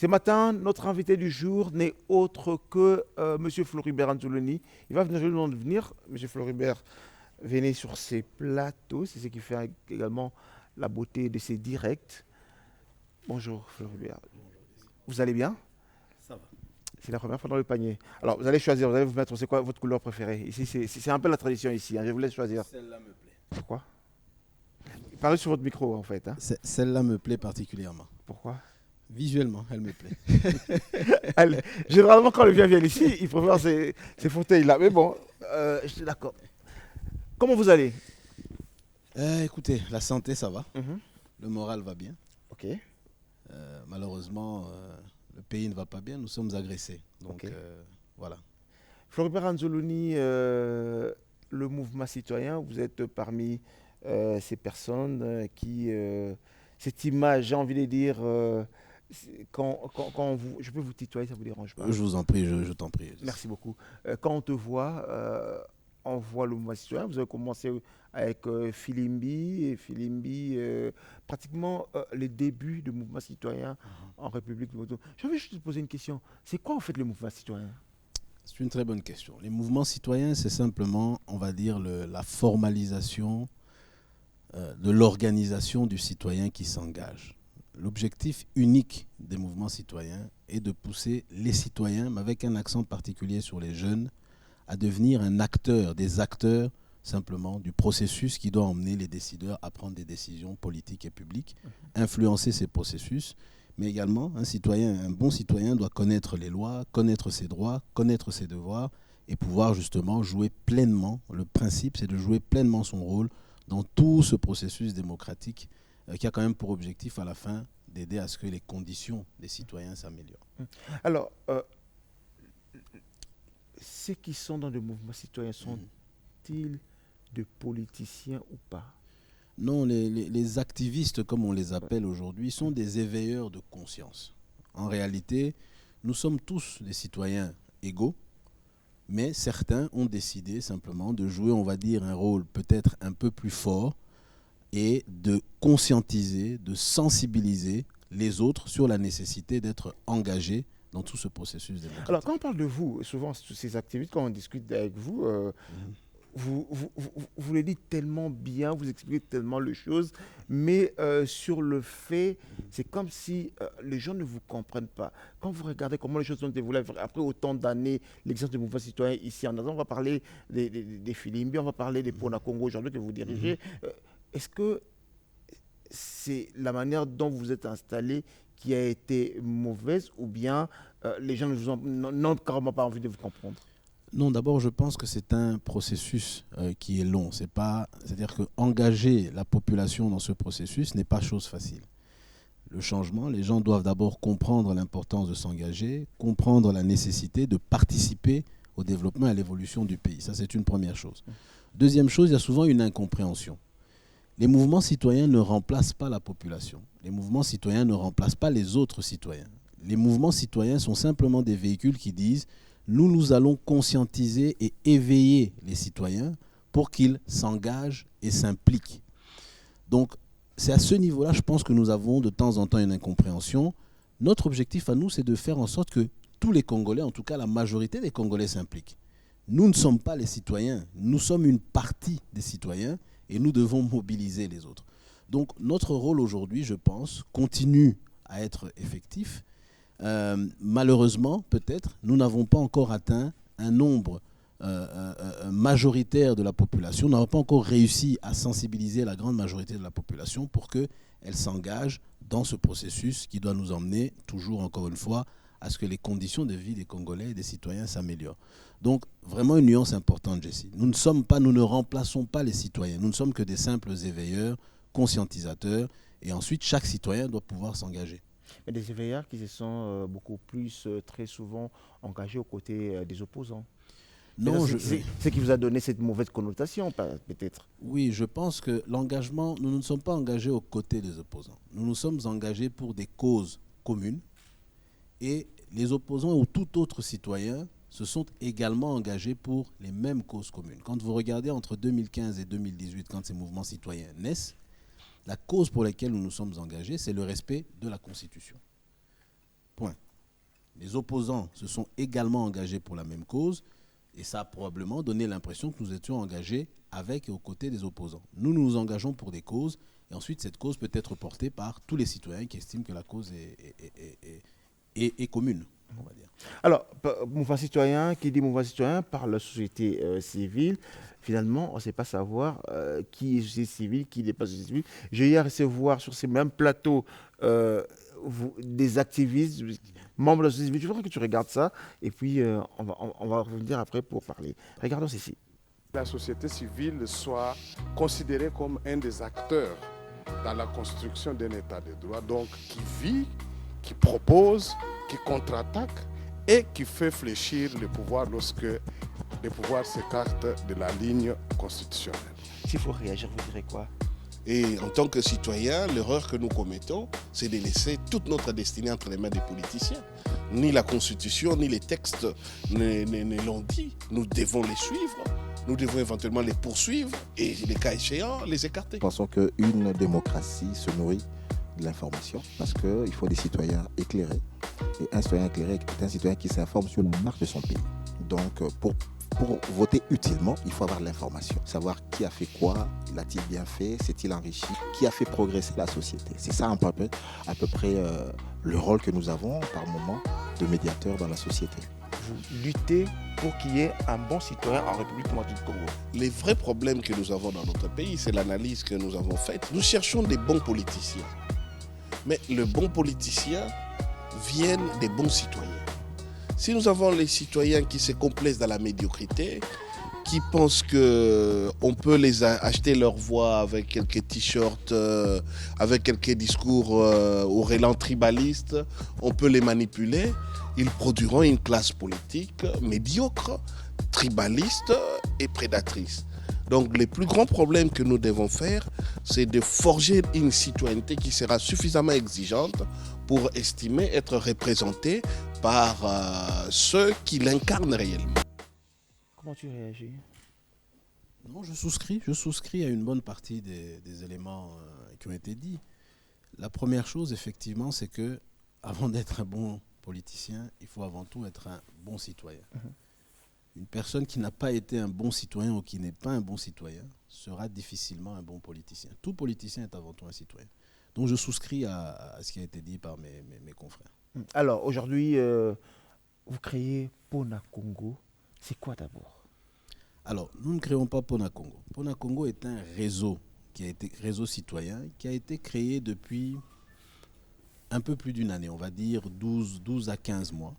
Ce matin, notre invité du jour n'est autre que Monsieur Floribert Anzoloni. Il va venir, nous venir. Monsieur Floribert, venez sur ses plateaux. C'est ce qui fait également la beauté de ses directs. Bonjour Floribert. Vous allez bien? Ça va. C'est la première fois dans le panier. Alors, vous allez choisir, vous allez vous mettre, c'est quoi votre couleur préférée? Ici, c'est un peu la tradition ici, hein. Je vous laisse choisir. Celle-là me plaît. Pourquoi? Parlez sur votre micro en fait, hein. Celle-là me plaît particulièrement. Pourquoi? Visuellement, elle me plaît. Allez, généralement, quand le vieux vient ici, il préfère ces fauteuils-là. Mais bon, je suis d'accord. Comment vous allez? Écoutez, la santé, ça va. Mhm. Le moral va bien. Ok, Malheureusement, le pays ne va pas bien. Nous sommes agressés. Donc, ok. voilà. Floribert Anzoloni, le mouvement citoyen, vous êtes parmi ces personnes qui, cette image, j'ai envie de dire, quand vous, je peux vous tutoyer, ça ne vous dérange pas? Je vous en prie, je t'en prie. Merci beaucoup. Quand on te voit, on voit le mouvement citoyen. Vous avez commencé avec Filimbi, et Filimbi, pratiquement les débuts du mouvement citoyen en République du Congo. Je vais juste te poser une question. C'est quoi en fait le mouvement citoyen? C'est une très bonne question. Les mouvements citoyens, c'est simplement, on va dire, la formalisation de l'organisation du citoyen qui s'engage. L'objectif unique des mouvements citoyens est de pousser les citoyens, mais avec un accent particulier sur les jeunes, à devenir un acteur, des acteurs simplement du processus qui doit emmener les décideurs à prendre des décisions politiques et publiques, influencer ces processus, mais également un bon citoyen doit connaître les lois, connaître ses droits, connaître ses devoirs et pouvoir justement jouer pleinement, le principe c'est de jouer pleinement son rôle dans tout ce processus démocratique qui a quand même pour objectif à la fin d'aider à ce que les conditions des citoyens s'améliorent. Alors, ceux qui sont dans le mouvement citoyen sont-ils des politiciens ou pas? Non, les activistes, comme on les appelle aujourd'hui, sont des éveilleurs de conscience. En réalité, nous sommes tous des citoyens égaux, mais certains ont décidé simplement de jouer, on va dire, un rôle peut-être un peu plus fort et de conscientiser, de sensibiliser les autres sur la nécessité d'être engagés dans tout ce processus Alors, démocratique. quand on parle de vous, souvent, tous ces activistes, quand on discute avec vous, vous le dites tellement bien, vous expliquez tellement les choses, mais sur le fait, c'est comme si les gens ne vous comprennent pas. Quand vous regardez comment les choses sont évoluées, après autant d'années, l'existence du mouvement citoyen ici en Azan, on va parler des Filimbi, on va parler des Pona Congo aujourd'hui que vous dirigez. Est-ce que c'est la manière dont vous êtes installé qui a été mauvaise ou bien les gens n'ont carrément pas envie de vous comprendre? Non, d'abord, je pense que c'est un processus qui est long. C'est-à-dire que engager la population dans ce processus n'est pas chose facile. Le changement, les gens doivent d'abord comprendre l'importance de s'engager, comprendre la nécessité de participer au développement et à l'évolution du pays. Ça, c'est une première chose. Deuxième chose, il y a souvent une incompréhension. Les mouvements citoyens ne remplacent pas la population. Les mouvements citoyens ne remplacent pas les autres citoyens. Les mouvements citoyens sont simplement des véhicules qui disent nous allons conscientiser et éveiller les citoyens pour qu'ils s'engagent et s'impliquent. Donc, c'est à ce niveau-là, je pense que nous avons de temps en temps une incompréhension. Notre objectif à nous, c'est de faire en sorte que tous les Congolais, en tout cas la majorité des Congolais, s'impliquent. Nous ne sommes pas les citoyens, nous sommes une partie des citoyens et nous devons mobiliser les autres. Donc, notre rôle aujourd'hui, je pense, continue à être effectif. Malheureusement, peut-être, nous n'avons pas encore atteint un nombre majoritaire de la population. Nous n'avons pas encore réussi à sensibiliser la grande majorité de la population pour qu'elle s'engage dans ce processus qui doit nous emmener, toujours encore une fois, à ce que les conditions de vie des Congolais et des citoyens s'améliorent. Donc, vraiment une nuance importante, Jessie. Nous ne remplaçons pas les citoyens. Nous ne sommes que des simples éveilleurs, conscientisateurs, et ensuite, chaque citoyen doit pouvoir s'engager. Mais des éveilleurs qui se sont beaucoup plus, très souvent, engagés aux côtés des opposants. Non, C'est ce qui vous a donné cette mauvaise connotation, peut-être. oui, je pense que l'engagement, nous ne sommes pas engagés aux côtés des opposants. Nous nous sommes engagés pour des causes communes et les opposants ou tout autre citoyen se sont également engagés pour les mêmes causes communes. Quand vous regardez entre 2015 et 2018, quand ces mouvements citoyens naissent, la cause pour laquelle nous nous sommes engagés, c'est le respect de la Constitution. Point. les opposants se sont également engagés pour la même cause, et ça a probablement donné l'impression que nous étions engagés avec et aux côtés des opposants. Nous nous engageons pour des causes, et ensuite cette cause peut être portée par tous les citoyens qui estiment que la cause est commune, on va dire. Alors, mouvement citoyen, qui dit mouvement citoyen, parle de la société civile. Finalement, on ne sait pas savoir qui est société civile, qui n'est pas société civile. J'ai eu à recevoir sur ces mêmes plateaux des activistes, membres de la société civile. Je voudrais que tu regardes ça, et puis on va revenir après pour parler. Regardons ceci. La société civile soit considérée comme un des acteurs dans la construction d'un état de droit, donc qui vit, qui propose, qui contre-attaque et qui fait fléchir le pouvoir lorsque le pouvoir s'écarte de la ligne constitutionnelle. S'il faut réagir, vous direz quoi? Et en tant que citoyens, l'erreur que nous commettons, c'est de laisser toute notre destinée entre les mains des politiciens. Ni la Constitution, ni les textes ne l'ont dit. Nous devons les suivre. Nous devons éventuellement les poursuivre et, les cas échéants, les écarter. Pensons qu'une démocratie se nourrit de l'information parce qu'il faut des citoyens éclairés. Et un citoyen éclairé est un citoyen qui s'informe sur la marche de son pays. Donc, pour voter utilement, il faut avoir l'information. Savoir qui a fait quoi, l'a-t-il bien fait, s'est-il enrichi, qui a fait progresser la société. C'est ça à peu près le rôle que nous avons par moment de médiateur dans la société. Vous luttez pour qu'il y ait un bon citoyen en République démocratique du Congo. Les vrais problèmes que nous avons dans notre pays, c'est l'analyse que nous avons faite. Nous cherchons des bons politiciens. Mais le bon politicien vient des bons citoyens. Si nous avons les citoyens qui se complaisent dans la médiocrité, qui pensent qu'on peut les acheter leur voix avec quelques t-shirts, avec quelques discours au relent tribaliste, on peut les manipuler, ils produiront une classe politique médiocre, tribaliste et prédatrice. Donc les plus grands problèmes que nous devons faire, c'est de forger une citoyenneté qui sera suffisamment exigeante pour estimer être représentée par ceux qui l'incarnent réellement. Comment tu réagis? Non, je souscris à une bonne partie des éléments qui ont été dits. La première chose, effectivement, c'est que avant d'être un bon politicien, il faut avant tout être un bon citoyen. Une personne qui n'a pas été un bon citoyen ou qui n'est pas un bon citoyen sera difficilement un bon politicien. Tout politicien est avant tout un citoyen. Donc je souscris à ce qui a été dit par mes confrères. Alors aujourd'hui, vous créez Pona Congo. C'est quoi d'abord? Alors, nous ne créons pas Pona Congo. Pona Congo est un réseau réseau citoyen qui a été créé depuis un peu plus d'une année, on va dire 12 à 15 mois.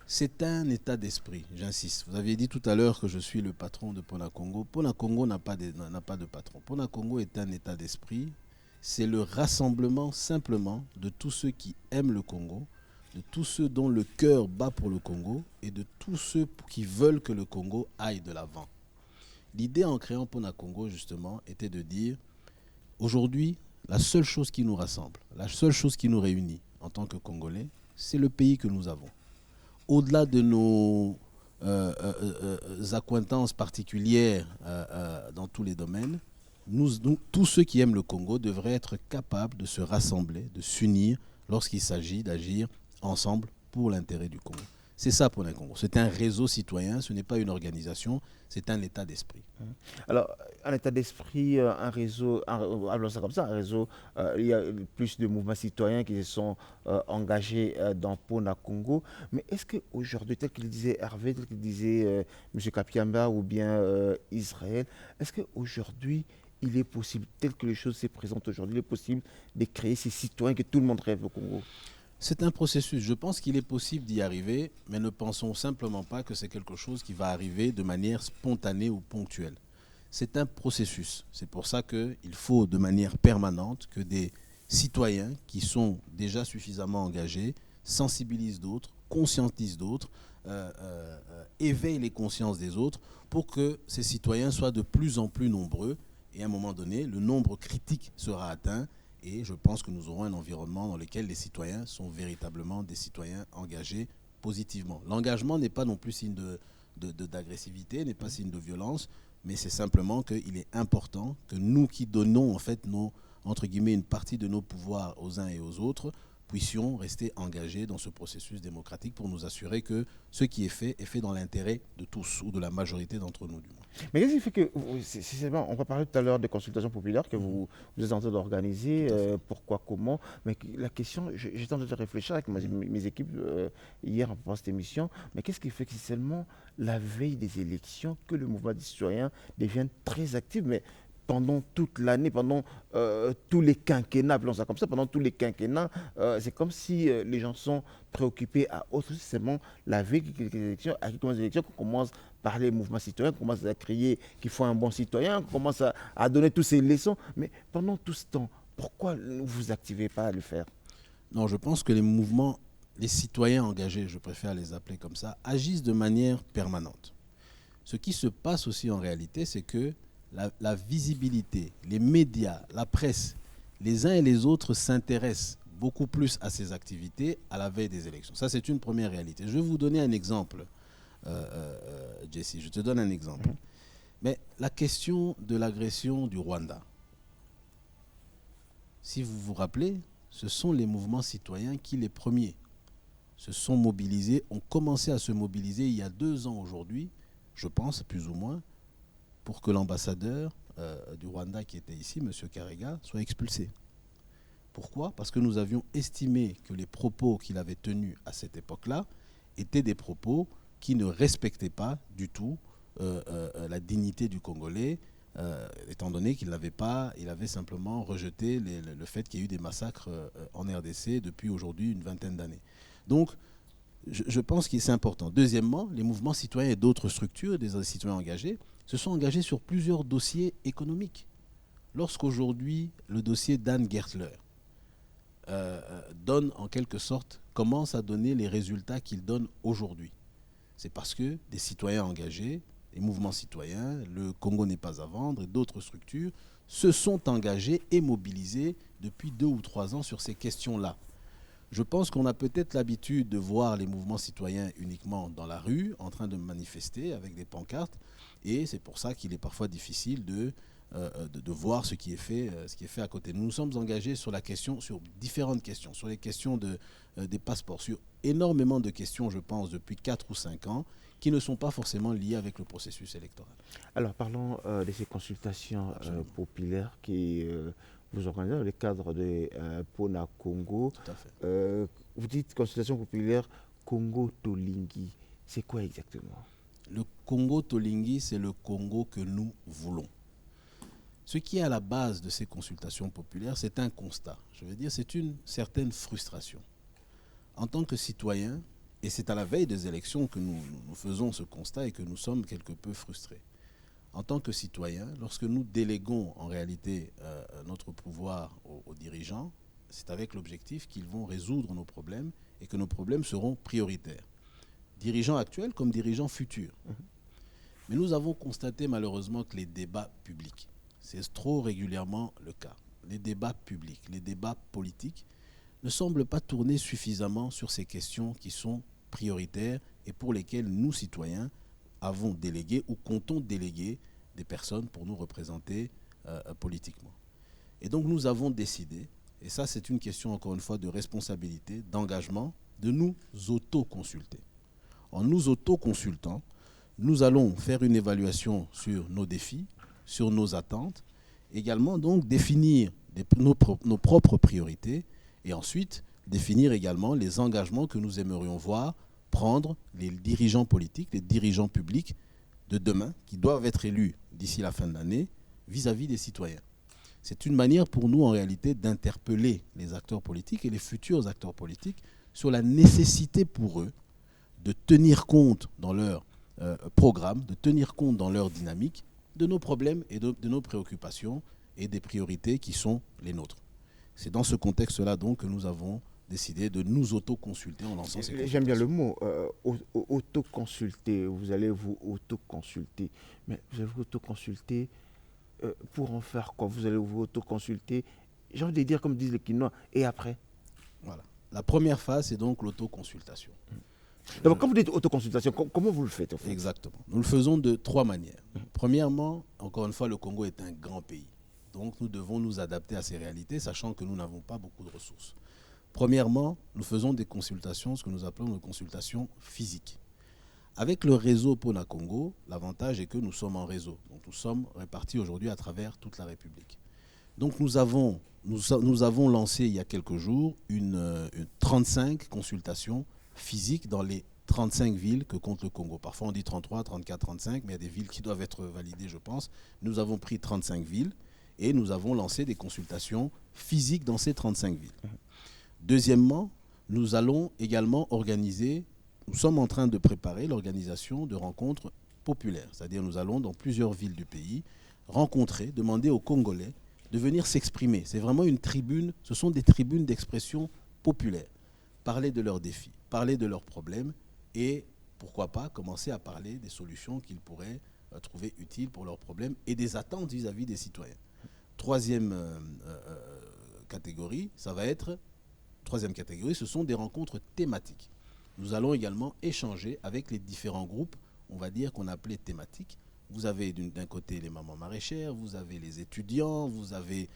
C'est un état d'esprit, j'insiste. Vous aviez dit tout à l'heure que je suis le patron de Pona Congo. Pona Congo n'a pas de patron. Pona Congo est un état d'esprit. C'est le rassemblement simplement de tous ceux qui aiment le Congo, de tous ceux dont le cœur bat pour le Congo et de tous ceux qui veulent que le Congo aille de l'avant. L'idée en créant Pona Congo, justement, était de dire, aujourd'hui, la seule chose qui nous rassemble, la seule chose qui nous réunit en tant que Congolais, c'est le pays que nous avons. Au-delà de nos accointances particulières dans tous les domaines, tous ceux qui aiment le Congo devraient être capables de se rassembler, de s'unir lorsqu'il s'agit d'agir ensemble pour l'intérêt du Congo. C'est ça Pona Congo. C'est un réseau citoyen, ce n'est pas une organisation, c'est un état d'esprit. Alors, un état d'esprit, un réseau, alors c'est comme ça, un réseau, il y a plus de mouvements citoyens qui se sont engagés dans Pona Congo. Mais est-ce qu'aujourd'hui, tel qu'il disait Hervé, tel qu'il disait M. Kapiamba ou bien Israël, est-ce qu'aujourd'hui, il est possible, tel que les choses se présentent aujourd'hui, il est possible de créer ces citoyens que tout le monde rêve au Congo? C'est un processus. Je pense qu'il est possible d'y arriver, mais ne pensons simplement pas que c'est quelque chose qui va arriver de manière spontanée ou ponctuelle. C'est un processus. C'est pour ça qu'il faut de manière permanente que des citoyens qui sont déjà suffisamment engagés sensibilisent d'autres, conscientisent d'autres, éveillent les consciences des autres pour que ces citoyens soient de plus en plus nombreux. Et à un moment donné, le nombre critique sera atteint. Et je pense que nous aurons un environnement dans lequel les citoyens sont véritablement des citoyens engagés positivement. L'engagement n'est pas non plus signe d'agressivité, n'est pas signe de violence, mais c'est simplement qu'il est important que nous qui donnons en fait entre guillemets, une partie de nos pouvoirs aux uns et aux autres, puissions rester engagés dans ce processus démocratique pour nous assurer que ce qui est fait dans l'intérêt de tous ou de la majorité d'entre nous du moins. Mais qu'est-ce qui fait que, on va parler tout à l'heure des consultations populaires que vous êtes en train d'organiser, pourquoi, comment, mais la question, j'étais en train de réfléchir avec mes équipes hier en préparant cette émission, mais qu'est-ce qui fait que c'est seulement la veille des élections que le mouvement des citoyens devient très actif, mais pendant toute l'année, pendant tous les quinquennats, appelons ça comme ça, pendant tous les quinquennats, c'est comme si les gens sont préoccupés à autre chose, c'est seulement la veille des élections, à qui commence les élections, qu'on commence à parler mouvement citoyen, qu'on commence à crier qu'il faut un bon citoyen, qu'on commence à donner toutes ces leçons. Mais pendant tout ce temps, pourquoi ne vous activez pas à le faire? Non, je pense que les mouvements, les citoyens engagés, je préfère les appeler comme ça, agissent de manière permanente. Ce qui se passe aussi en réalité, c'est que la visibilité, les médias, la presse, les uns et les autres s'intéressent beaucoup plus à ces activités à la veille des élections. Ça, c'est une première réalité. Je vais vous donner un exemple, Jesse. Je te donne un exemple. Mais la question de l'agression du Rwanda, si vous vous rappelez, ce sont les mouvements citoyens qui, les premiers, se sont mobilisés, ont commencé à se mobiliser il y a 2 ans aujourd'hui, je pense, plus ou moins, pour que l'ambassadeur du Rwanda qui était ici, M. Karega, soit expulsé. Pourquoi? Parce que nous avions estimé que les propos qu'il avait tenus à cette époque-là étaient des propos qui ne respectaient pas du tout la dignité du Congolais, étant donné qu'il avait simplement rejeté le fait qu'il y ait eu des massacres en RDC depuis aujourd'hui une 20aine d'années. Donc, je pense que c'est important. Deuxièmement, les mouvements citoyens et d'autres structures, des citoyens engagés, se sont engagés sur plusieurs dossiers économiques. Lorsqu'aujourd'hui, le dossier d'Anne Gertler donne en quelque sorte, commence à donner les résultats qu'il donne aujourd'hui, c'est parce que des citoyens engagés, les mouvements citoyens, le Congo n'est pas à vendre et d'autres structures se sont engagés et mobilisés depuis 2 ou 3 ans sur ces questions-là. Je pense qu'on a peut-être l'habitude de voir les mouvements citoyens uniquement dans la rue, en train de manifester avec des pancartes, et c'est pour ça qu'il est parfois difficile de voir ce qui est fait à côté. Nous nous sommes engagés sur différentes questions, sur les questions des passeports, sur énormément de questions, je pense, depuis 4 ou 5 ans, qui ne sont pas forcément liées avec le processus électoral. Alors, parlons de ces consultations populaires qui... vous organisez dans le cadre de Pona Congo. Tout à fait. Vous dites consultation populaire Congo Tolingi. C'est quoi exactement? Le Congo Tolingi, c'est le Congo que nous voulons. Ce qui est à la base de ces consultations populaires, c'est un constat. Je veux dire, c'est une certaine frustration. En tant que citoyen, et c'est à la veille des élections que nous faisons ce constat et que nous sommes quelque peu frustrés. En tant que citoyens, lorsque nous déléguons en réalité notre pouvoir aux dirigeants, c'est avec l'objectif qu'ils vont résoudre nos problèmes et que nos problèmes seront prioritaires. Dirigeants actuels comme dirigeants futurs. Mais nous avons constaté malheureusement que les débats publics, c'est trop régulièrement le cas, les débats publics, les débats politiques ne semblent pas tourner suffisamment sur ces questions qui sont prioritaires et pour lesquelles nous, citoyens, avons délégué ou comptons déléguer des personnes pour nous représenter politiquement. Et donc nous avons décidé, et ça c'est une question encore une fois de responsabilité, d'engagement, de nous auto-consulter. En nous auto-consultant, nous allons faire une évaluation sur nos défis, sur nos attentes, également donc définir nos propres priorités et ensuite définir également les engagements que nous aimerions voir prendre les dirigeants politiques, les dirigeants publics de demain, qui doivent être élus d'ici la fin de l'année, vis-à-vis des citoyens. C'est une manière pour nous, en réalité, d'interpeller les acteurs politiques et les futurs acteurs politiques sur la nécessité pour eux de tenir compte dans leur programme, de tenir compte dans leur dynamique de nos problèmes et de nos préoccupations et des priorités qui sont les nôtres. C'est dans ce contexte-là donc que nous avons décidé de nous auto-consulter en lançant ces consultations. J'aime bien le mot, auto-consulter. Vous allez vous auto-consulter. Mais vous allez vous auto-consulter pour en faire quoi? Vous allez vous auto-consulter, j'ai envie de dire comme disent les Quinois, et après? Voilà. La première phase, c'est donc l'autoconsultation. Donc, quand vous dites autoconsultation, comment vous le faites en fait? Exactement. Nous le faisons de 3 manières. Premièrement, encore une fois, le Congo est un grand pays. Donc, nous devons nous adapter à ces réalités, sachant que nous n'avons pas beaucoup de ressources. Premièrement, nous faisons des consultations, ce que nous appelons des consultations physiques. Avec le réseau Pona Congo, l'avantage est que nous sommes en réseau. Donc nous sommes répartis aujourd'hui à travers toute la République. Donc nous avons lancé il y a quelques jours une 35 consultations physiques dans les 35 villes que compte le Congo. Parfois on dit 33, 34, 35, mais il y a des villes qui doivent être validées, je pense. Nous avons pris 35 villes et nous avons lancé des consultations physiques dans ces 35 villes. Deuxièmement, nous allons également nous sommes en train de préparer l'organisation de rencontres populaires. C'est-à-dire nous allons dans plusieurs villes du pays demander aux Congolais de venir s'exprimer. C'est vraiment une tribune, ce sont des tribunes d'expression populaire. Parler de leurs défis, parler de leurs problèmes et pourquoi pas commencer à parler des solutions qu'ils pourraient trouver utiles pour leurs problèmes et des attentes vis-à-vis des citoyens. Troisième catégorie, ce sont des rencontres thématiques. Nous allons également échanger avec les différents groupes, on va dire qu'on appelait thématiques. Vous avez d'un côté les mamans maraîchères, vous avez les étudiants, vous avez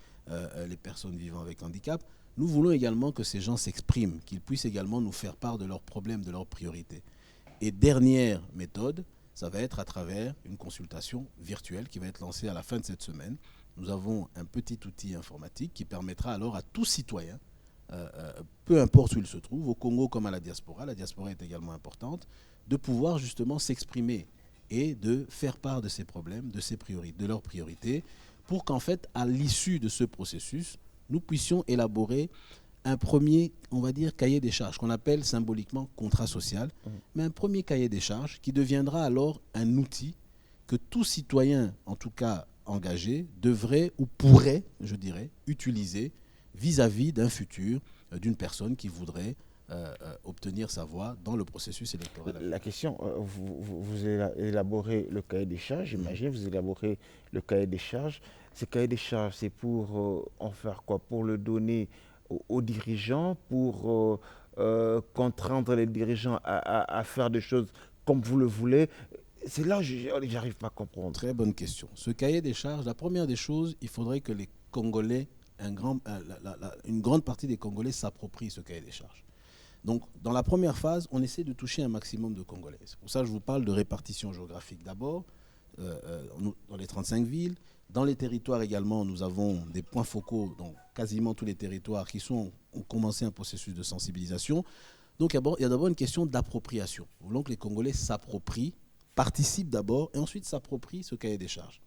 les personnes vivant avec handicap. Nous voulons également que ces gens s'expriment, qu'ils puissent également nous faire part de leurs problèmes, de leurs priorités. Et dernière méthode, ça va être à travers une consultation virtuelle qui va être lancée à la fin de cette semaine. Nous avons un petit outil informatique qui permettra alors à tout citoyen, peu importe où il se trouve, au Congo comme à la diaspora est également importante, de pouvoir justement s'exprimer et de faire part de ses problèmes, de ses priorités, de leurs priorités, pour qu'en fait, à l'issue de ce processus, nous puissions élaborer un premier, on va dire, cahier des charges, qu'on appelle symboliquement contrat social, mais un premier cahier des charges qui deviendra alors un outil que tout citoyen, en tout cas engagé, devrait ou pourrait, je dirais, utiliser vis-à-vis d'un futur, d'une personne qui voudrait obtenir sa voix dans le processus électoral. La question, vous élaborez le cahier des charges, j'imagine, vous élaborez le cahier des charges. Ce cahier des charges, c'est pour en faire quoi? Pour le donner aux dirigeants, pour contraindre les dirigeants à faire des choses comme vous le voulez? C'est là où j'arrive pas à comprendre. Très bonne question. Ce cahier des charges, la première des choses, il faudrait que les Congolais, une grande partie des Congolais s'approprient ce cahier des charges. Donc, dans la première phase, on essaie de toucher un maximum de Congolais. C'est pour ça que je vous parle de répartition géographique d'abord, dans les 35 villes. Dans les territoires également, nous avons des points focaux dans quasiment tous les territoires qui ont commencé un processus de sensibilisation. Donc, il y a d'abord une question d'appropriation. Nous voulons que les Congolais s'approprient, participent d'abord et ensuite s'approprient ce cahier des charges.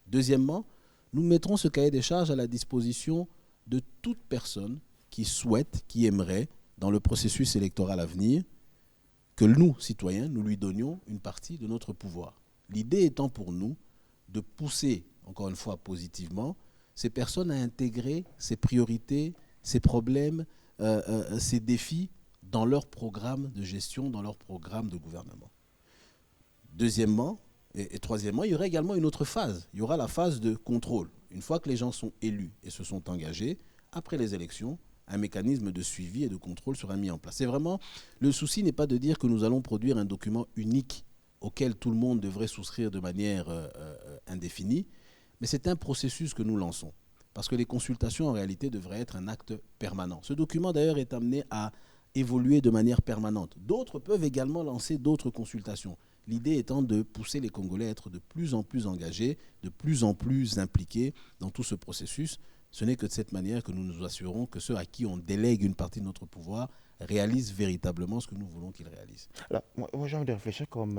Deuxièmement, nous mettrons ce cahier des charges à la disposition de toute personne qui souhaite, qui aimerait, dans le processus électoral à venir, que nous, citoyens, nous lui donnions une partie de notre pouvoir. L'idée étant pour nous de pousser, encore une fois positivement, ces personnes à intégrer ces priorités, ces problèmes, ces défis dans leur programme de gestion, dans leur programme de gouvernement. Deuxièmement, et troisièmement, il y aura également une autre phase. Il y aura la phase de contrôle. Une fois que les gens sont élus et se sont engagés, après les élections, un mécanisme de suivi et de contrôle sera mis en place. C'est vraiment, le souci n'est pas de dire que nous allons produire un document unique auquel tout le monde devrait souscrire de manière indéfinie, mais c'est un processus que nous lançons. Parce que les consultations, en réalité, devraient être un acte permanent. Ce document, d'ailleurs, est amené à évoluer de manière permanente. D'autres peuvent également lancer d'autres consultations. L'idée étant de pousser les Congolais à être de plus en plus engagés, de plus en plus impliqués dans tout ce processus. Ce n'est que de cette manière que nous nous assurons que ceux à qui on délègue une partie de notre pouvoir réalisent véritablement ce que nous voulons qu'ils réalisent. Alors, moi j'ai envie de réfléchir comme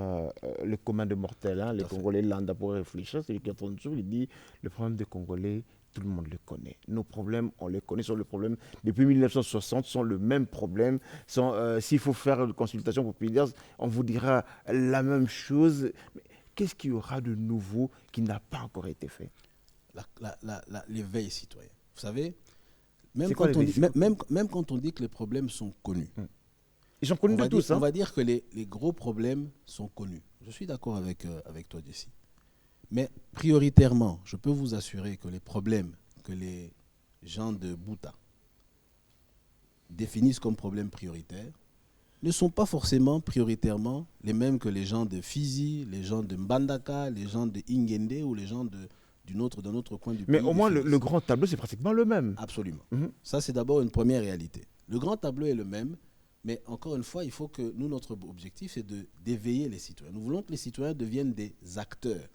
le commun de mortels, hein, les Congolais lambda pour réfléchir. Celui qui est en dessous, il dit le problème des Congolais, tout le monde le connaît. Nos problèmes, on les connaît, sont le problème depuis 1960, sont le même problème. S'il faut faire une consultation populaire, on vous dira la même chose. Mais qu'est-ce qu'il y aura de nouveau qui n'a pas encore été fait? L'éveil citoyen. Vous savez, même quand on dit que les problèmes sont connus, ils sont connus de tous. On va dire que les gros problèmes sont connus. Je suis d'accord avec toi, Jessie. Mais prioritairement, je peux vous assurer que les problèmes que les gens de Bouta définissent comme problèmes prioritaires ne sont pas forcément prioritairement les mêmes que les gens de Fizi, les gens de Mbandaka, les gens de Ingende ou les gens d'un autre coin du pays. Mais au moins, le grand tableau, c'est pratiquement le même. Absolument. Ça, c'est d'abord une première réalité. Le grand tableau est le même, mais encore une fois, il faut que nous, notre objectif, c'est d'éveiller les citoyens. Nous voulons que les citoyens deviennent des acteurs.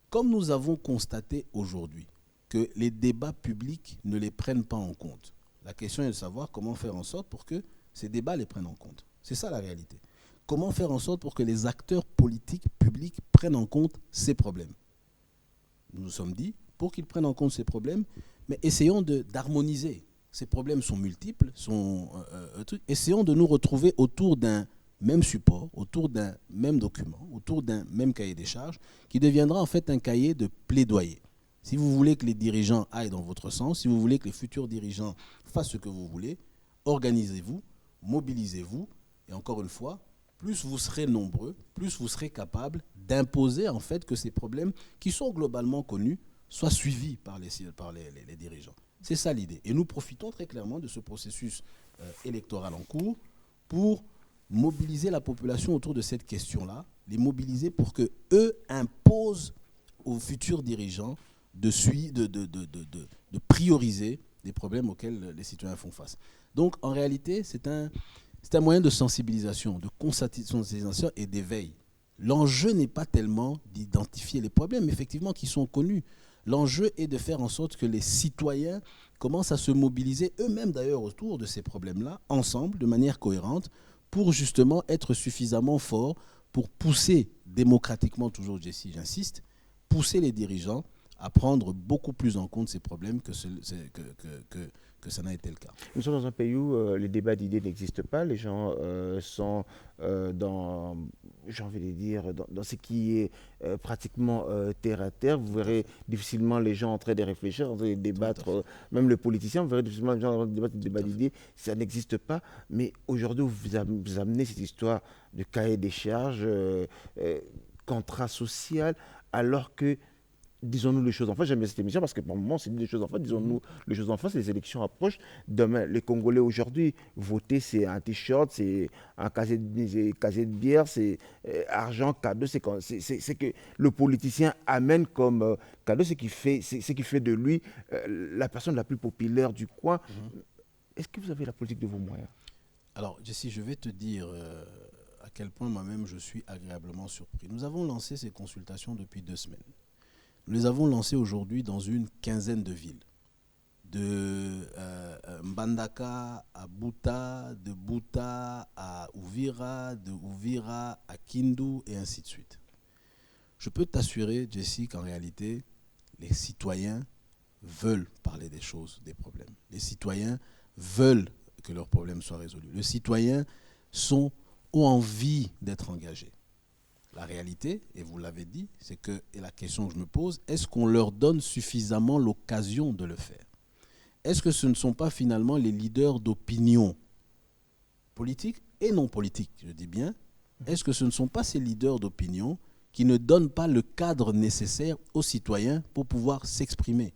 Comme nous avons constaté aujourd'hui que les débats publics ne les prennent pas en compte, la question est de savoir comment faire en sorte pour que ces débats les prennent en compte. C'est ça la réalité. Comment faire en sorte pour que les acteurs politiques publics prennent en compte ces problèmes. Nous nous sommes dit, pour qu'ils prennent en compte ces problèmes, mais essayons d'harmoniser. Ces problèmes sont multiples, essayons de nous retrouver autour d'un même support, autour d'un même document, autour d'un même cahier des charges, qui deviendra en fait un cahier de plaidoyer. Si vous voulez que les dirigeants aillent dans votre sens, si vous voulez que les futurs dirigeants fassent ce que vous voulez, organisez-vous, mobilisez-vous, et encore une fois, plus vous serez nombreux, plus vous serez capables d'imposer en fait que ces problèmes, qui sont globalement connus, soient suivis par les dirigeants. C'est ça l'idée. Et nous profitons très clairement de ce processus électoral en cours pour mobiliser la population autour de cette question-là, les mobiliser pour qu'eux imposent aux futurs dirigeants de prioriser les problèmes auxquels les citoyens font face. Donc en réalité, c'est un moyen de sensibilisation, de conscientisation et d'éveil. L'enjeu n'est pas tellement d'identifier les problèmes, effectivement, qui sont connus. L'enjeu est de faire en sorte que les citoyens commencent à se mobiliser eux-mêmes d'ailleurs autour de ces problèmes-là, ensemble, de manière cohérente, pour justement être suffisamment forts pour pousser démocratiquement, toujours Jessie, j'insiste, pousser les dirigeants à prendre beaucoup plus en compte ces problèmes que ça n'a été le cas. Nous sommes dans un pays où les débats d'idées n'existent pas. Les gens sont dans, j'ai envie de dire, dans ce qui est pratiquement terre à terre. Vous verrez difficilement les gens en train de réfléchir, en train de débattre, même les politiciens, vous verrez difficilement les gens en train de débattre des débats d'idées. Ça n'existe pas. Mais aujourd'hui, vous amenez cette histoire de cahier des charges, contrat social, alors que disons-nous les choses en face. J'aime bien cette émission parce que pour le moment, c'est des choses en face. Disons-nous les choses en face. Les élections approchent. Demain, les Congolais aujourd'hui, voter, c'est un t-shirt, c'est un casier de bière, c'est argent, cadeau. C'est que le politicien amène comme cadeau ce qui fait de lui la personne la plus populaire du coin. Est-ce que vous avez la politique de vos moyens? Alors, Jessie, je vais te dire à quel point moi-même je suis agréablement surpris. Nous avons lancé ces consultations depuis 2 semaines. Nous les avons lancés aujourd'hui dans une 15aine de villes. De Mbandaka à Buta, de Buta à Uvira, de Uvira à Kindu, et ainsi de suite. Je peux t'assurer, Jessie, qu'en réalité, les citoyens veulent parler des choses, des problèmes. Les citoyens veulent que leurs problèmes soient résolus. Les citoyens ont envie d'être engagés. La réalité, et vous l'avez dit, c'est que, et la question que je me pose, est-ce qu'on leur donne suffisamment l'occasion de le faire? Est-ce que ce ne sont pas finalement les leaders d'opinion politique et non politique, je dis bien, est-ce que ce ne sont pas ces leaders d'opinion qui ne donnent pas le cadre nécessaire aux citoyens pour pouvoir s'exprimer?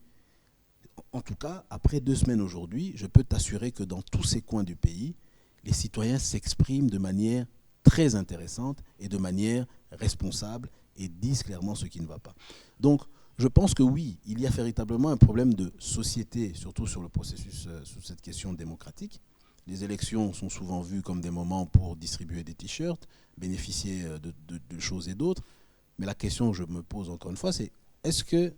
En tout cas, après 2 semaines aujourd'hui, je peux t'assurer que dans tous ces coins du pays, les citoyens s'expriment de manière très intéressante et de manière responsable et disent clairement ce qui ne va pas. Donc, je pense que oui, il y a véritablement un problème de société, surtout sur le processus, sur cette question démocratique. Les élections sont souvent vues comme des moments pour distribuer des t-shirts, bénéficier de choses et d'autres. Mais la question que je me pose encore une fois, c'est est-ce que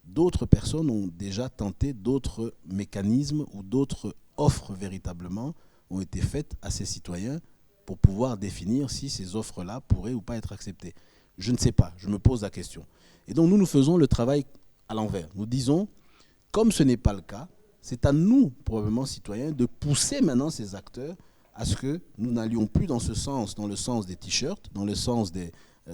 d'autres personnes ont déjà tenté d'autres mécanismes ou d'autres offres véritablement ont été faites à ces citoyens pour pouvoir définir si ces offres-là pourraient ou pas être acceptées? Je ne sais pas, je me pose la question. Et donc nous faisons le travail à l'envers. Nous disons, comme ce n'est pas le cas, c'est à nous, probablement citoyens, de pousser maintenant ces acteurs à ce que nous n'allions plus dans ce sens, dans le sens des t-shirts, dans le sens de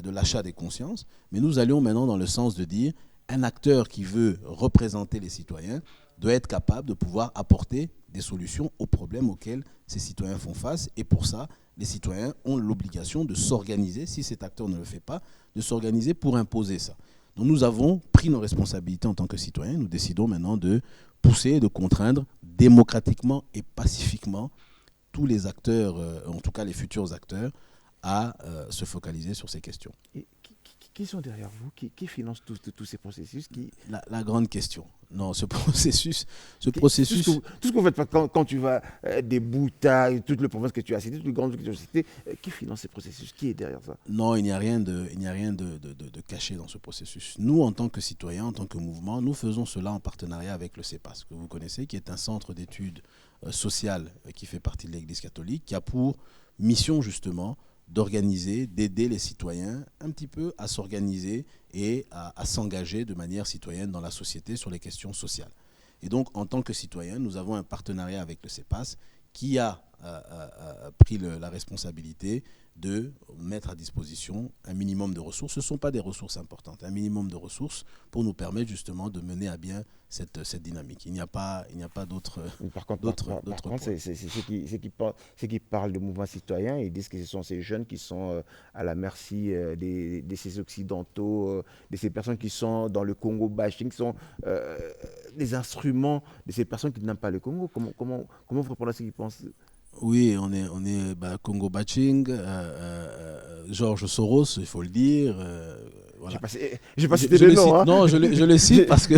l'achat des consciences, mais nous allions maintenant dans le sens de dire, un acteur qui veut représenter les citoyens doit être capable de pouvoir apporter des solutions aux problèmes auxquels ces citoyens font face. Et pour ça, les citoyens ont l'obligation de s'organiser, si cet acteur ne le fait pas, de s'organiser pour imposer ça. Donc nous avons pris nos responsabilités en tant que citoyens. Nous décidons maintenant de pousser, de contraindre démocratiquement et pacifiquement tous les acteurs, en tout cas les futurs acteurs, à se focaliser sur ces questions. Et Qui sont derrière vous? Qui finance tous ces processus? La grande question. Non, ce processus... Tout ce que vous faites quand tu vas des Bouta, toutes les provinces que tu as citées, toutes les grandes villes que tu as citées, qui finance ces processus? Qui est derrière ça? Non, il n'y a rien de caché dans ce processus. Nous, en tant que citoyens, en tant que mouvement, nous faisons cela en partenariat avec le CEPAS, que vous connaissez, qui est un centre d'études sociales qui fait partie de l'Église catholique, qui a pour mission justement d'organiser, d'aider les citoyens un petit peu à s'organiser et à s'engager de manière citoyenne dans la société sur les questions sociales. Et donc, en tant que citoyen, nous avons un partenariat avec le CEPAS qui a pris la responsabilité de mettre à disposition un minimum de ressources. Ce ne sont pas des ressources importantes, un minimum de ressources pour nous permettre justement de mener à bien cette dynamique. Il n'y a pas d'autres. Par contre, c'est ceux qui parlent de mouvement citoyen, ils disent que ce sont ces jeunes qui sont à la merci de ces Occidentaux, de ces personnes qui sont dans le Congo bashing, qui sont des instruments de ces personnes qui n'aiment pas le Congo. Comment vous répondez à ce qu'ils pensent? Oui, on est Congo bashing, George Soros, il faut le dire. Voilà. J'ai pas cité le nom. Non, je le cite parce que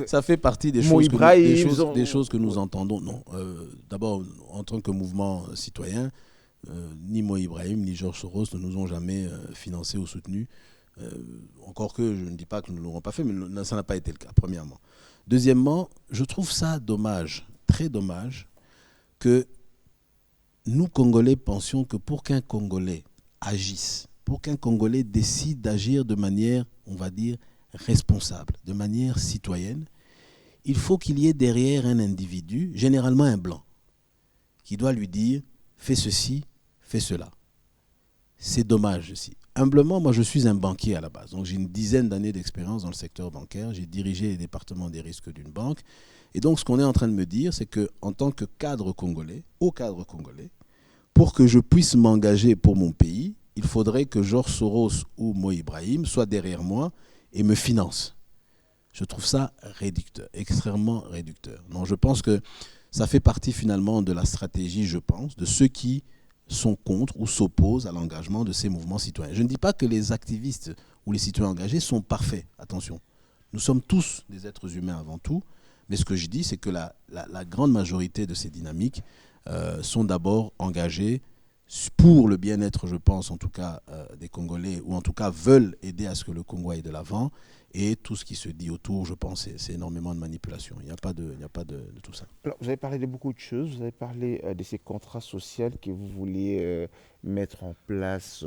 ça fait partie des choses que nous entendons. Non, d'abord, en tant que mouvement citoyen, ni Mo Ibrahim ni George Soros ne nous ont jamais financés ou soutenus. Encore que je ne dis pas que nous ne l'aurons pas fait, mais ça n'a pas été le cas, premièrement. Deuxièmement, je trouve ça dommage, très dommage, que nous, Congolais, pensions que pour qu'un Congolais agisse, pour qu'un Congolais décide d'agir de manière, on va dire, responsable, de manière citoyenne, il faut qu'il y ait derrière un individu, généralement un blanc, qui doit lui dire « fais ceci, fais cela ». C'est dommage aussi. Humblement, moi je suis un banquier à la base, donc j'ai une dizaine d'années d'expérience dans le secteur bancaire, j'ai dirigé les départements des risques d'une banque. Et donc, ce qu'on est en train de me dire, c'est qu'en tant que cadre congolais, pour que je puisse m'engager pour mon pays, il faudrait que George Soros ou Mo Ibrahim soient derrière moi et me financent. Je trouve ça réducteur, extrêmement réducteur. Donc, je pense que ça fait partie finalement de la stratégie, je pense, de ceux qui sont contre ou s'opposent à l'engagement de ces mouvements citoyens. Je ne dis pas que les activistes ou les citoyens engagés sont parfaits, attention. Nous sommes tous des êtres humains avant tout. Mais ce que je dis, c'est que la grande majorité de ces dynamiques sont d'abord engagées pour le bien-être, je pense, en tout cas, des Congolais, ou en tout cas veulent aider à ce que le Congo aille de l'avant. Et tout ce qui se dit autour, je pense, c'est énormément de manipulation. Il n'y a pas de tout ça. Alors, vous avez parlé de beaucoup de choses. Vous avez parlé de ces contrats sociaux que vous vouliez mettre en place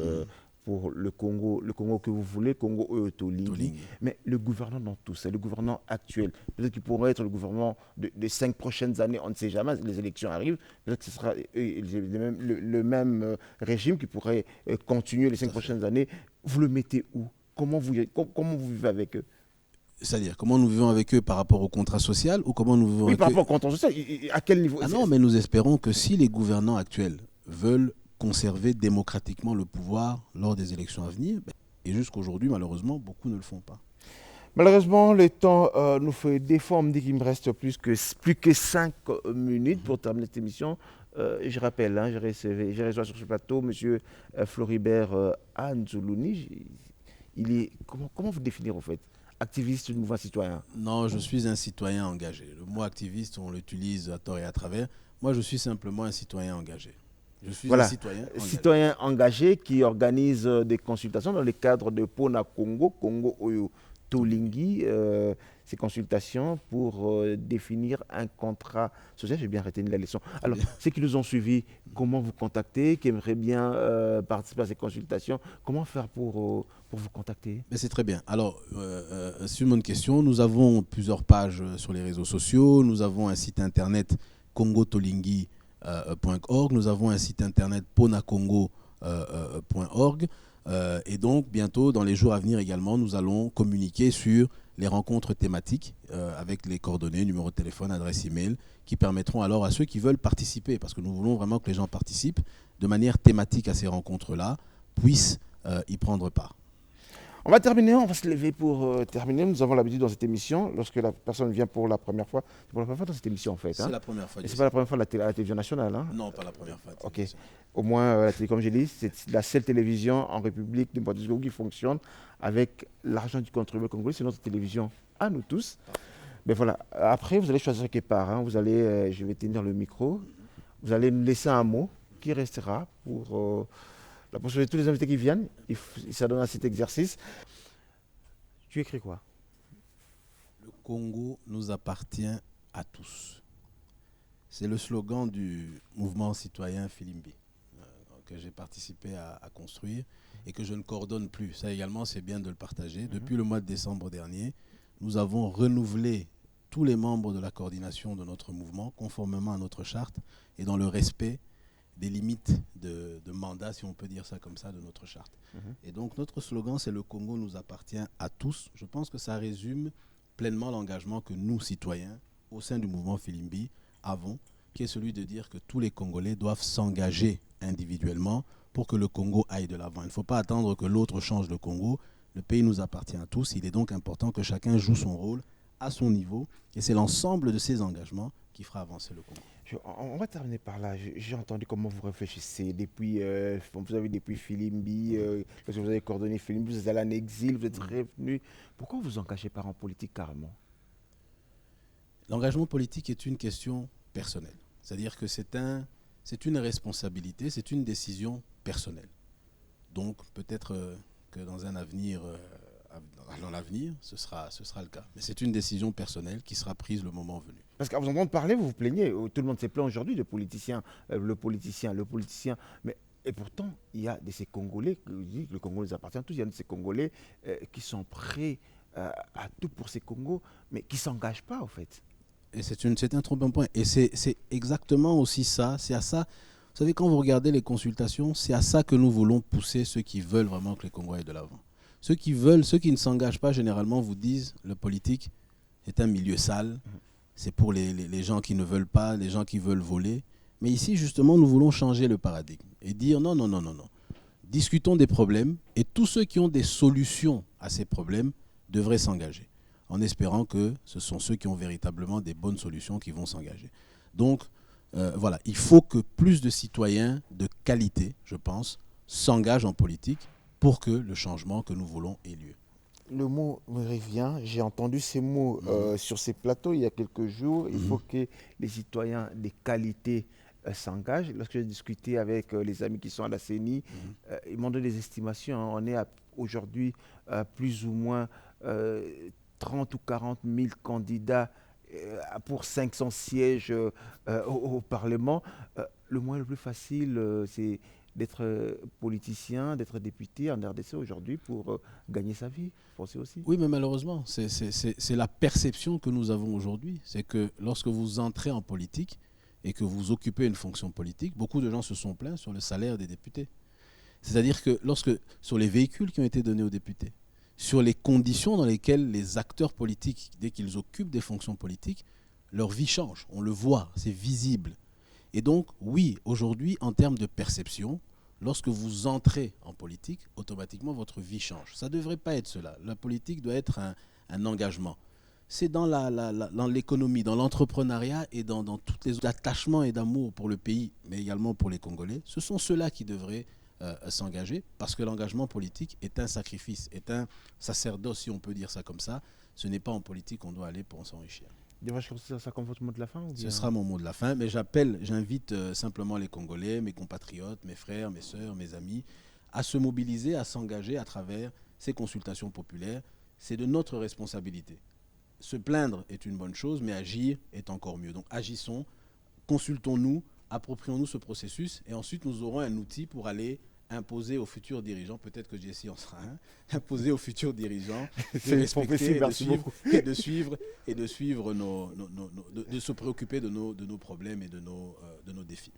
pour le Congo que vous voulez, Congo Tolingi. Mais le gouvernement dans tout ça, le gouvernement actuel, peut-être qu'il pourrait être le gouvernement des 5 prochaines années, on ne sait jamais, les élections arrivent, peut-être que ce sera le même régime qui pourrait continuer les 5 prochaines années. Vous le mettez où? Comment vous vivez avec eux? C'est-à-dire, comment nous vivons avec eux par rapport au contrat social ou comment nous vivons avec eux? Par rapport au contrat social, à quel niveau? Ah non, mais nous espérons que si les gouvernants actuels veulent conserver démocratiquement le pouvoir lors des élections à venir, et jusqu'aujourd'hui, malheureusement, beaucoup ne le font pas. Malheureusement, le temps nous fait défaut. On me dit qu'il me reste plus que 5 minutes pour terminer cette émission. Je rappelle, j'ai reçu sur ce plateau M. Floribert Anzoulouni. Comment vous définir en fait? Activiste du mouvement citoyen? Non, je suis un citoyen engagé. Le mot activiste, on l'utilise à tort et à travers. Moi, je suis simplement un citoyen engagé. Je suis un citoyen engagé qui organise des consultations dans le cadre de Pona Congo Oyo Tolingi, ces consultations pour définir un contrat social. J'ai bien retenu la leçon. Alors, ceux qui nous ont suivis, comment vous contacter, qui aimeraient bien participer à ces consultations, comment faire pour vous contacter? C'est très bien. Alors, sur mon question, nous avons plusieurs pages sur les réseaux sociaux. Nous avons un site internet congotolingi.org. Nous avons un site internet ponacongo.org. Et donc, bientôt, dans les jours à venir également, nous allons communiquer sur les rencontres thématiques avec les coordonnées, numéro de téléphone, adresse email, qui permettront alors à ceux qui veulent participer, parce que nous voulons vraiment que les gens participent de manière thématique à ces rencontres-là, puissent y prendre part. On va terminer, on va se lever pour terminer. Nous avons l'habitude dans cette émission, lorsque la personne vient pour la première fois, c'est pour la première fois dans cette émission en fait. C'est la première fois. Et c'est pas la première fois à la télévision nationale. Hein? Non, pas la première fois. Ok. Au moins, la télé, comme j'ai dit, c'est la seule télévision en République du Congo qui fonctionne avec l'argent du contribuable congolais. C'est notre télévision à nous tous. Mais voilà. Après, vous allez choisir quelque part. Hein. Vous allez, je vais tenir le micro. Vous allez nous laisser un mot qui restera pour la prochaine. Tous les invités qui viennent, ça donne à cet exercice. Tu écris quoi? Le Congo nous appartient à tous. C'est le slogan du mouvement citoyen Filimbi que j'ai participé à construire et que je ne coordonne plus. Ça également, c'est bien de le partager. Depuis le mois de décembre dernier, nous avons renouvelé tous les membres de la coordination de notre mouvement conformément à notre charte et dans le respect des limites de mandat, si on peut dire ça comme ça, de notre charte. Et donc notre slogan, c'est le Congo nous appartient à tous. Je pense que ça résume pleinement l'engagement que nous, citoyens, au sein du mouvement Filimbi, avons, qui est celui de dire que tous les Congolais doivent s'engager individuellement pour que le Congo aille de l'avant. Il ne faut pas attendre que l'autre change le Congo. Le pays nous appartient à tous. Il est donc important que chacun joue son rôle à son niveau. Et c'est l'ensemble de ces engagements qui fera avancer le Congo. On va terminer par là. J'ai entendu comment vous réfléchissez depuis, vous avez depuis Filimbi, parce que vous avez coordonné Filimbi, vous êtes allé en exil, vous êtes revenu. Pourquoi vous engagez pas en politique carrément? L'engagement politique est une question personnelle. C'est-à-dire que c'est une responsabilité, c'est une décision personnelle. Donc peut-être que dans un avenir, dans l'avenir, ce sera le cas. Mais c'est une décision personnelle qui sera prise le moment venu. Parce qu'à vous entendre parler, vous vous plaignez. Tout le monde s'est plaint aujourd'hui de politicien, le politicien. Mais, et pourtant, il y a de ces Congolais, le Congo nous appartient à tous, il y a de ces Congolais qui sont prêts à tout pour ces Congos, mais qui ne s'engagent pas, en fait. Et c'est un trop bon point. Et c'est exactement aussi ça. C'est à ça. Vous savez, quand vous regardez les consultations, c'est à ça que nous voulons pousser ceux qui veulent vraiment que les Congolais aillent de l'avant. Ceux qui ne s'engagent pas, généralement, vous disent le politique est un milieu sale. C'est pour les gens qui ne veulent pas, les gens qui veulent voler. Mais ici, justement, nous voulons changer le paradigme et dire non. Discutons des problèmes et tous ceux qui ont des solutions à ces problèmes devraient s'engager, en espérant que ce sont ceux qui ont véritablement des bonnes solutions qui vont s'engager. Donc, voilà, il faut que plus de citoyens de qualité, je pense, s'engagent en politique pour que le changement que nous voulons ait lieu. Le mot me revient, j'ai entendu ces mots sur ces plateaux il y a quelques jours. Il faut que les citoyens de qualité s'engagent. Lorsque j'ai discuté avec les amis qui sont à la CENI, ils m'ont donné des estimations. On est aujourd'hui plus ou moins 30 ou 40 000 candidats pour 500 sièges au Parlement. Le moyen le plus facile, c'est d'être politicien, d'être député en RDC aujourd'hui pour gagner sa vie. Pensez aussi. Oui, mais malheureusement, c'est la perception que nous avons aujourd'hui. C'est que lorsque vous entrez en politique et que vous occupez une fonction politique, beaucoup de gens se sont plaints sur le salaire des députés. C'est-à-dire que sur les véhicules qui ont été donnés aux députés, sur les conditions dans lesquelles les acteurs politiques, dès qu'ils occupent des fonctions politiques, leur vie change. On le voit, c'est visible. Et donc, oui, aujourd'hui, en termes de perception, lorsque vous entrez en politique, automatiquement, votre vie change. Ça ne devrait pas être cela. La politique doit être un engagement. C'est dans l'économie, dans l'entrepreneuriat et dans tous les attachements et d'amour pour le pays, mais également pour les Congolais. Ce sont ceux-là qui devraient s'engager, parce que l'engagement politique est un sacrifice, est un sacerdoce, si on peut dire ça comme ça. Ce n'est pas en politique qu'on doit aller pour s'enrichir. Devrais-je considérer ça comme votre mot de la fin ou bien... Ce sera mon mot de la fin, mais j'invite simplement les Congolais, mes compatriotes, mes frères, mes sœurs, mes amis, à se mobiliser, à s'engager à travers ces consultations populaires. C'est de notre responsabilité. Se plaindre est une bonne chose, mais agir est encore mieux. Donc agissons, consultons-nous, approprions-nous ce processus, et ensuite nous aurons un outil pour aller imposer aux futurs dirigeants, peut-être que Jessie en sera un, imposer aux futurs dirigeants de respecter et de suivre de se préoccuper de nos problèmes et de nos défis.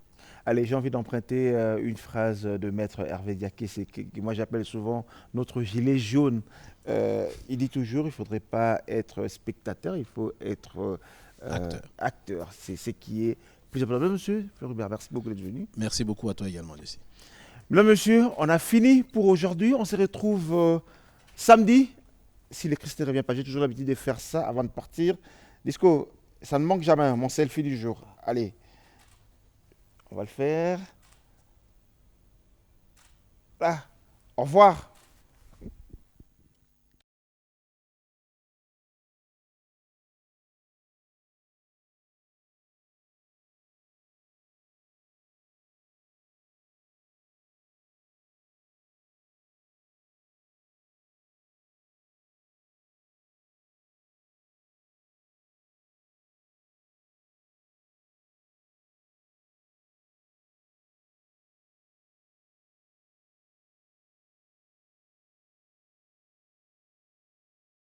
Allez, j'ai envie d'emprunter une phrase de maître Hervé Diaké, que moi j'appelle souvent notre gilet jaune. Il dit toujours, il ne faudrait pas être spectateur, il faut être acteur. C'est ce qui est plus important. Monsieur Floribert, merci beaucoup d'être venu. Merci beaucoup à toi également, Jessie. Mesdames, Messieurs, on a fini pour aujourd'hui. On se retrouve Samedi, si le Christ ne revient pas, j'ai toujours l'habitude de faire ça avant de partir. Disco, ça ne manque jamais, mon selfie du jour. Allez, on va le faire. Ah, au revoir.